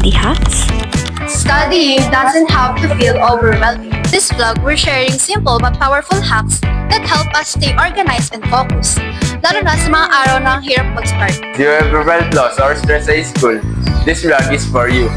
study hacks? Studying doesn't have to feel overwhelming. This vlog, we're sharing simple but powerful hacks that help us stay organized and focused, lalo na sa mga araw na ang hirap mag-start. Do you ever felt lost or stressed sa school? This vlog is for you.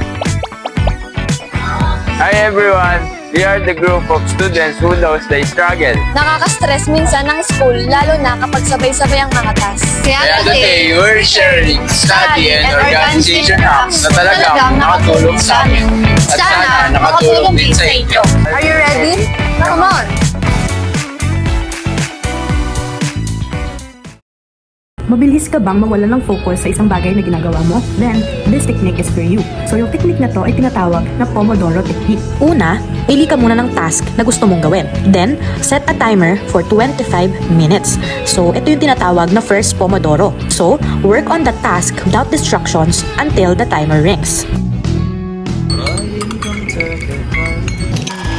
Hi everyone! We are the group of students who knows they struggle. Nakaka-stress minsan ng school, lalo na kapag sabay-sabay ang mga task. Kaya today, we're sharing study and organization hacks na talagang nakatulong sa amin. At sana nakatulong din sa inyo. Are you ready? Come on! Mabilis ka bang mawalan ng focus sa isang bagay na ginagawa mo? Then, this technique is for you. So, yung technique na to ay tinatawag na Pomodoro Technique. Una, pili ka muna ng task na gusto mong gawin. Then, set a timer for 25 minutes. So, ito yung tinatawag na first Pomodoro. So, work on the task without distractions until the timer rings.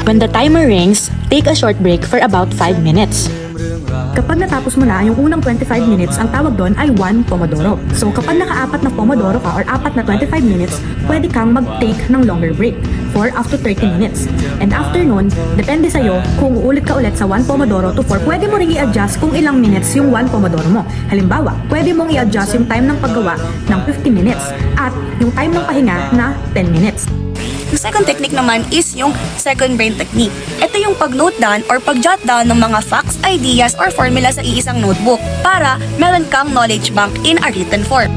When the timer rings, take a short break for about 5 minutes. Kapag natapos mo na yung unang 25 minutes, ang tawag doon ay 1 Pomodoro. So, kapag naka-apat na Pomodoro ka or apat na 25 minutes, pwede kang mag-take ng longer break for up to 30 minutes. And after nun, depende sa'yo kung uulit ka ulit sa 1 Pomodoro to 4, pwede mo rin i-adjust kung ilang minutes yung 1 Pomodoro mo. Halimbawa, pwede mong i-adjust yung time ng paggawa ng 50 minutes at yung time ng pahinga na 10 minutes. Yung second technique naman is yung second brain technique. Ito yung pag-note down or pag-jot down ng mga facts, ideas, or formula sa iisang notebook para meron kang knowledge bank in a written form.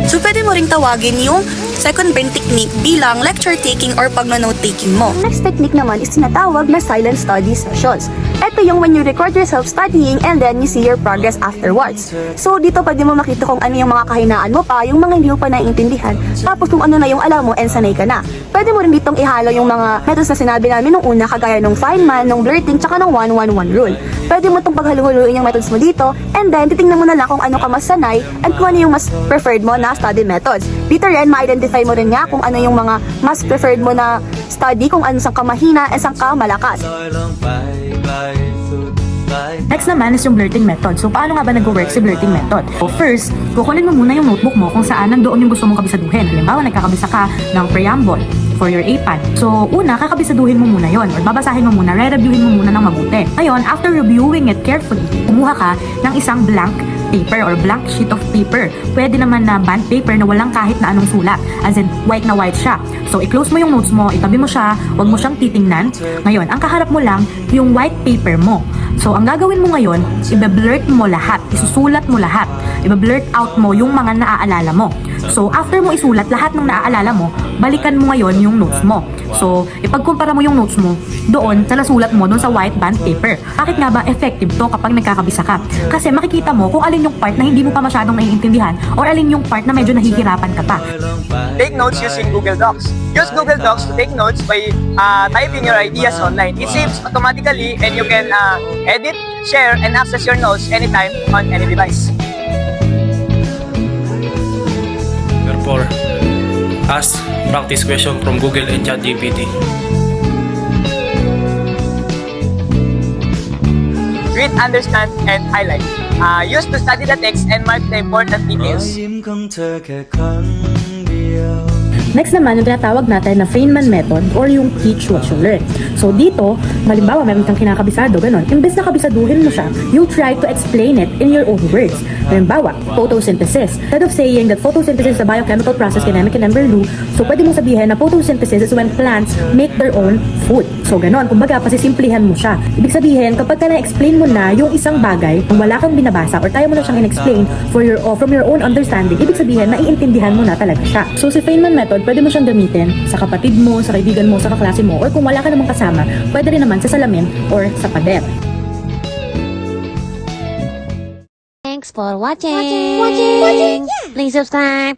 So, pwede mo ring tawagin yung second brain technique bilang lecture taking or pag-note taking mo. Next technique naman is tinatawag na silent study sessions. Ito yung when you record yourself studying and then you see your progress afterwards. So dito pwede mo makita kung ano yung mga kahinaan mo pa, yung mga hindi mo pa naiintindihan, tapos kung ano na yung alam mo and sanay ka na. Pwede mo rin ditong ihalo yung mga methods na sinabi namin nung una, kagaya ng Feynman, ng blurting, tsaka ng 1-1-1 rule. Pwede mo itong paghaluhuluin yung methods mo dito and then titingnan mo na lang kung ano ka mas sanay and kung ano yung mas preferred mo na study methods. Dito rin, ma-identify mo rin nga kung ano yung mga mas preferred mo na study, kung ano sang ka mahina and sang ka malakas. Next naman is yung blurting method. So, paano nga ba nag-work si blurting method? So, first, kukunin mo muna yung notebook mo kung saan nandoon yung gusto mong kabisaduhin. Halimbawa, nagkakabisa ka ng preamble for your APAD. So, una, kakabisaduhin mo muna yon or babasahin mo muna, re-reviewin mo muna ng mabuti. Ngayon, after reviewing it carefully, kumuha ka ng isang blank paper or blank sheet of paper. Pwede naman na bond paper na walang kahit na anong sulat. As in, white na white siya. So, i-close mo yung notes mo, itabi mo siya, huwag mo siyang titingnan. Ngayon, ang kaharap mo lang, yung white paper mo. So, ang gagawin mo ngayon, i-blurt mo lahat, isusulat mo lahat, i-blurt out mo yung mga naaalala mo. So, after mo isulat lahat ng naaalala mo, balikan mo ngayon yung notes mo. So, ipagkumpara mo yung notes mo doon sa nasulat mo doon sa white bond paper. Bakit nga ba effective to kapag nagkakabisa ka? Kasi makikita mo kung alin yung part na hindi mo pa masyadong naiintindihan or alin yung part na medyo nahihirapan ka pa. Take notes using Google Docs. Use Google Docs to take notes by typing your ideas online. It saves automatically and you can edit, share, and access your notes anytime on any device. Therefore, ask practice question from Google and ChatGPT. Read, understand, and highlight. Use to study the text and mark the important details. Next naman, yung tinatawag natin na Feynman method or yung teach what you learn. So dito, halimbawa meron kang kinakabisado, ganun. Imbes na kabisaduhin mo siya, you try to explain it in your own words. Halimbawa, photosynthesis. Instead of saying that photosynthesis is a biochemical process kinemic in number two, so pwede mong sabihin na photosynthesis is when plants make their own food. So ganun, kumbaga pasisimplihan mo siya. Ibig sabihin, kapag ka na-explain mo na yung isang bagay, kung wala kang binabasa or tayo mo na siyang in-explain from your own understanding, ibig sabihin, naiintindihan mo na talaga siya. So si Feynman method, pwede mo siyang gamitin sa kapatid mo, sa kaibigan mo, sa kaklase mo, or kung wala ka namang kasama, pwede rin naman sa salamin or sa pader. Thanks for watching. Please subscribe.